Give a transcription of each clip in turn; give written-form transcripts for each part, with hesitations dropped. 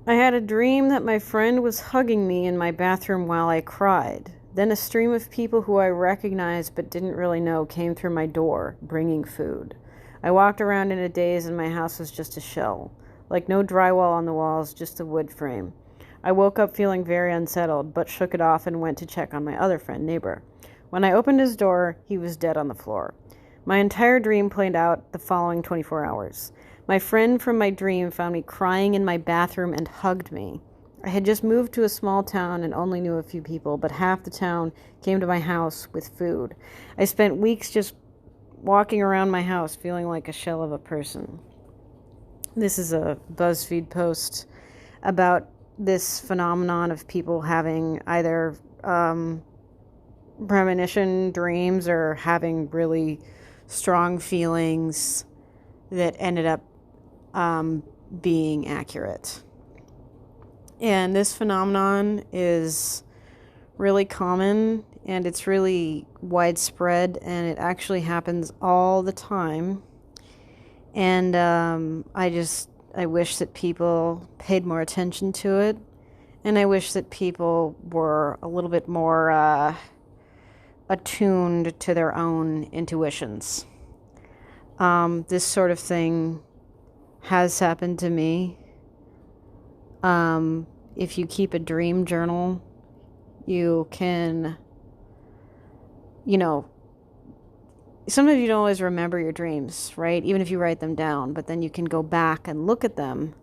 I had a dream that my friend was hugging me in my bathroom while I cried. Then a stream of people who I recognized but didn't really know came through my door, bringing food. I walked around in a daze and my house was just a shell. Like no drywall on the walls, just a wood frame. I woke up feeling very unsettled, but shook it off and went to check on my other friend, neighbor. When I opened his door, he was dead on the floor. My entire dream played out the following 24 hours. My friend from my dream found me crying in my bathroom and hugged me. I had just moved to a small town and only knew a few people, but half the town came to my house with food. I spent weeks just walking around my house feeling like a shell of a person. This is a BuzzFeed post about this phenomenon of people having either premonition dreams or having really strong feelings that ended up being accurate. And this phenomenon is really common and it's really widespread and it actually happens all the time. And I wish that people paid more attention to it. And I wish that people were a little bit more attuned to their own intuitions. This sort of thing has happened to me. If you keep a dream journal, you can, sometimes you don't always remember your dreams, right? Even if you write them down, but then you can go back and look at them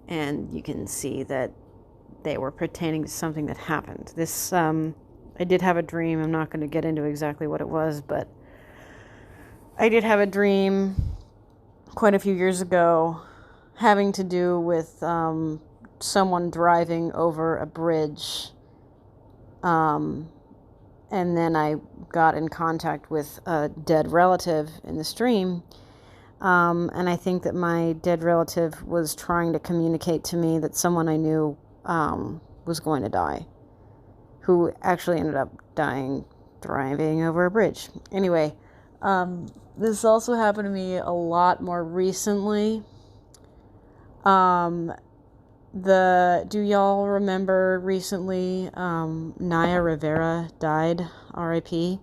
and you can see that they were pertaining to something that happened. I did have a dream. I'm not going to get into exactly what it was, but I did have a dream quite a few years ago having to do with someone driving over a bridge. And then I got in contact with a dead relative in the stream. And I think that my dead relative was trying to communicate to me that someone I knew was going to die, who actually ended up dying driving over a bridge. Anyway, this also happened to me a lot more recently. Do y'all remember recently, Naya Rivera died, R.I.P.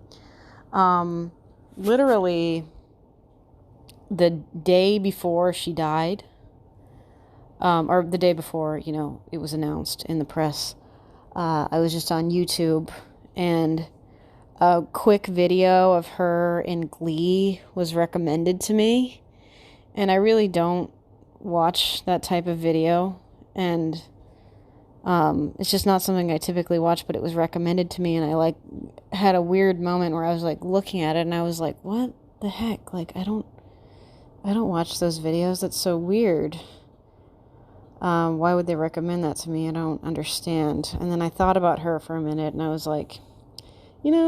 Literally the day before she died, or the day before, it was announced in the press, I was just on YouTube and a quick video of her in Glee was recommended to me. And I really don't watch that type of video. And it's just not something I typically watch, but it was recommended to me. And I had a weird moment where I was looking at it and I was like, what the heck? I don't watch those videos. That's so weird. Why would they recommend that to me? I don't understand. And then I thought about her for a minute and I was like,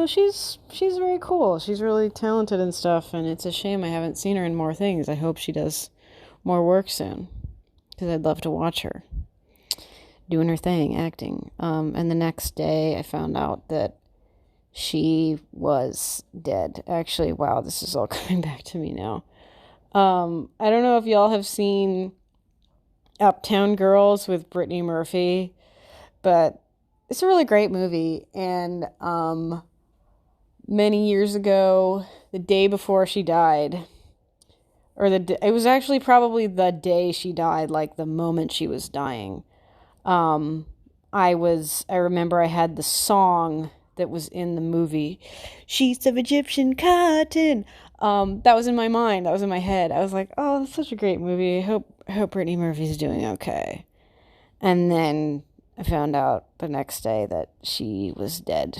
she's very cool. She's really talented and stuff. And it's a shame I haven't seen her in more things. I hope she does more work soon because I'd love to watch her doing her thing, acting. And the next day I found out that she was dead. Actually, wow, this is all coming back to me now. I don't know if y'all have seen Uptown Girls with Brittany Murphy, but it's a really great movie. And many years ago, the day before she died, it was actually probably the day she died, the moment she was dying. I remember I had the song that was in the movie, Sheets of Egyptian Cotton. That was in my mind. That was in my head. I was like, oh, that's such a great movie. I hope Brittany Murphy's doing okay. And then I found out the next day that she was dead,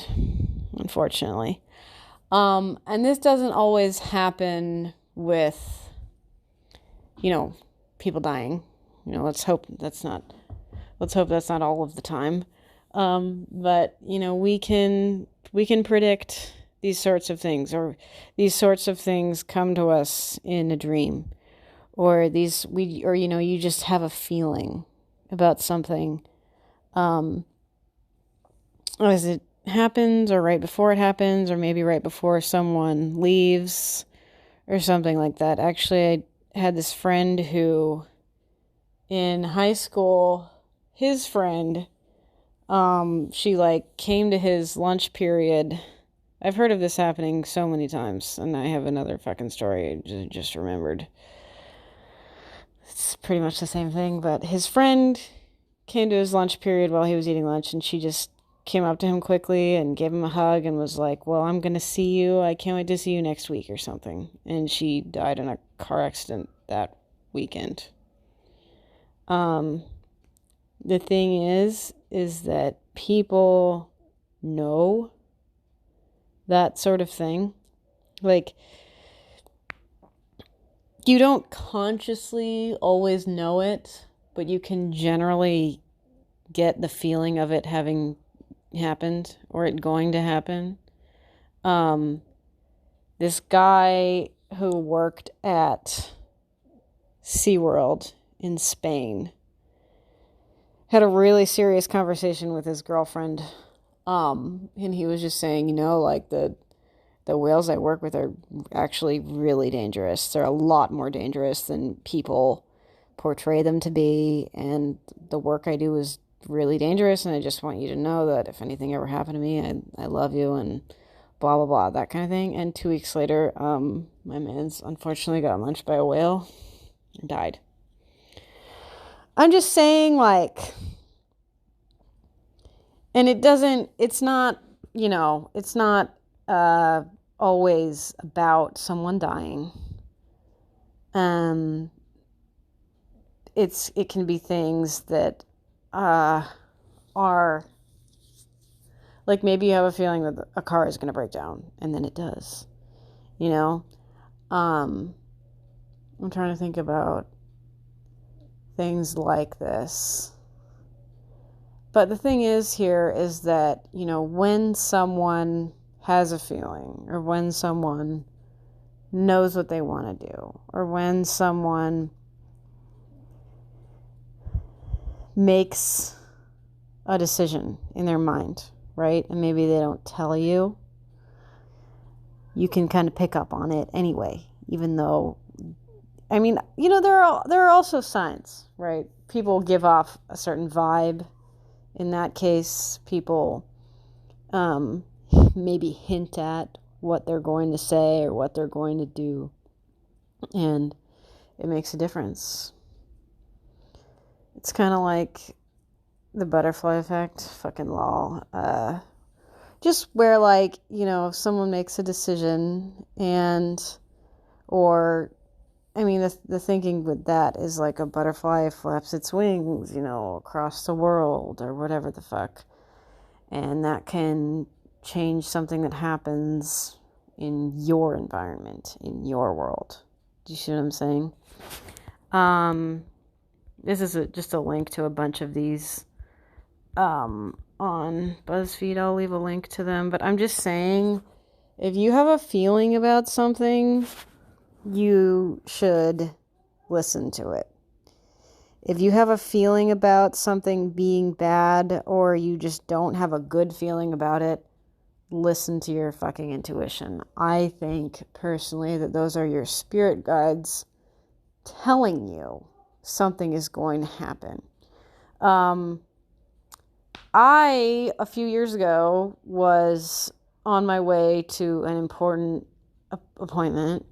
unfortunately. And this doesn't always happen with, people dying. Let's hope that's not all of the time. But we can predict these sorts of things, or these sorts of things come to us in a dream, or you just have a feeling about something, as it happens, or right before it happens, or maybe right before someone leaves, or something like that. Actually, I had this friend who, in high school, his friend, she like came to his lunch period. I've heard of this happening so many times, and I have another fucking story I just remembered. It's pretty much the same thing, but his friend came to his lunch period while he was eating lunch, and she just came up to him quickly and gave him a hug and was like, well, I'm going to see you. I can't wait to see you next week or something. And she died in a car accident that weekend. The thing is that people know that sort of thing. Like, you don't consciously always know it, but you can generally get the feeling of it having happened or it going to happen. This guy who worked at SeaWorld in Spain had a really serious conversation with his girlfriend. And he was just saying, you know, like the whales I work with are actually really dangerous. They're a lot more dangerous than people portray them to be. And the work I do is really dangerous. And I just want you to know that if anything ever happened to me, I love you and blah, blah, blah, that kind of thing. And 2 weeks later, my man's unfortunately got lynched by a whale and died. I'm just saying, like, and it's not, you know, it's not always about someone dying. It can be things that are like, maybe you have a feeling that a car is going to break down, and then it does, you know. I'm trying to think about things like this. But the thing is here is that, you know, when someone has a feeling, or when someone knows what they want to do, or when someone makes a decision in their mind, right? And maybe they don't tell you, you can kind of pick up on it anyway, even though, I mean, you know, there are also signs, right? People give off a certain vibe. In that case, people maybe hint at what they're going to say or what they're going to do, and it makes a difference. It's kind of like the butterfly effect, fucking lol. Just where, like, you know, if someone makes a decision or I mean, the thinking with that is like a butterfly flaps its wings, you know, across the world or whatever the fuck. And that can change something that happens in your environment, in your world. Do you see what I'm saying? This is just a link to a bunch of these on BuzzFeed. I'll leave a link to them. But I'm just saying, if you have a feeling about something, you should listen to it. If you have a feeling about something being bad, or you just don't have a good feeling about it, listen to your fucking intuition. I think personally that those are your spirit guides telling you something is going to happen. I, a few years ago, was on my way to an important appointment,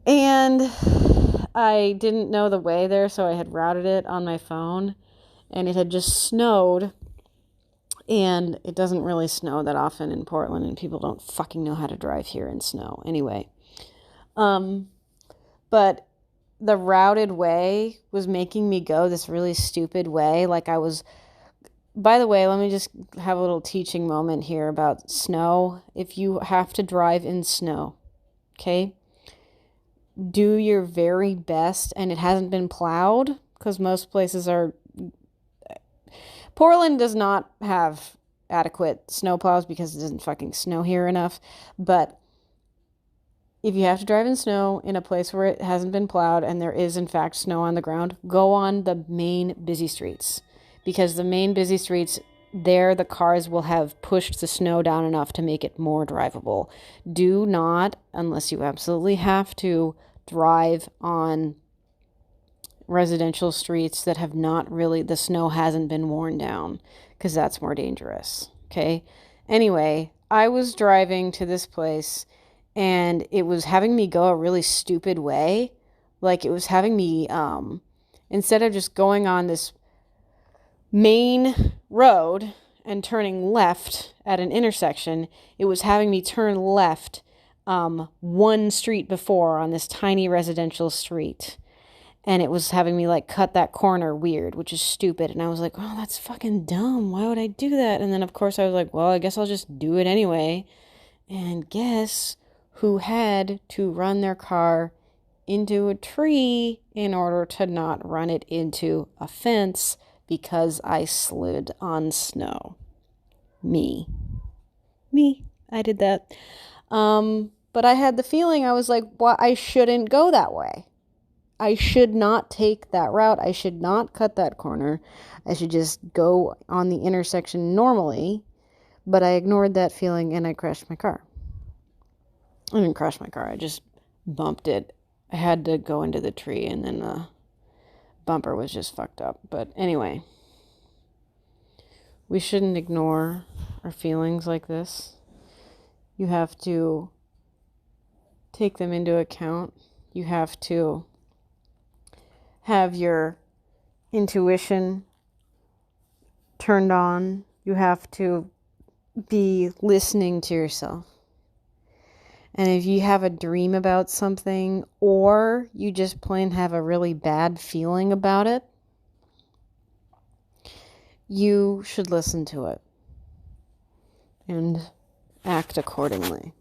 and I didn't know the way there, so I had routed it on my phone, and it had just snowed, and it doesn't really snow that often in Portland, and people don't fucking know how to drive here in snow. Anyway, but the routed way was making me go this really stupid way. Like, I was, by the way, let me just have a little teaching moment here about snow. If you have to drive in snow, okay, do your very best, and it hasn't been plowed, because most places are, Portland does not have adequate snow plows because it doesn't fucking snow here enough. But if you have to drive in snow in a place where it hasn't been plowed and there is in fact snow on the ground, go on the main busy streets, because the main busy streets there, the cars will have pushed the snow down enough to make it more drivable. Do not, unless you absolutely have to, drive on residential streets that have not really, the snow hasn't been worn down, because that's more dangerous. Okay. Anyway, I was driving to this place and it was having me go a really stupid way. Like it was having me, instead of just going on this main road and turning left at an intersection, it was having me turn left one street before on this tiny residential street. And it was having me like cut that corner weird, which is stupid. And I was like, oh, that's fucking dumb. Why would I do that? And then, of course, I was like, well, I guess I'll just do it anyway. And guess who had to run their car into a tree in order to not run it into a fence because I slid on snow? Me. I did that. But I had the feeling, I was like, well, I shouldn't go that way. I should not take that route. I should not cut that corner. I should just go on the intersection normally. But I ignored that feeling and I crashed my car. I didn't crash my car. I just bumped it. I had to go into the tree and then the bumper was just fucked up. But anyway, we shouldn't ignore our feelings like this. You have to take them into account. You have to have your intuition turned on. You have to be listening to yourself. And if you have a dream about something or you just plain have a really bad feeling about it, you should listen to it and act accordingly.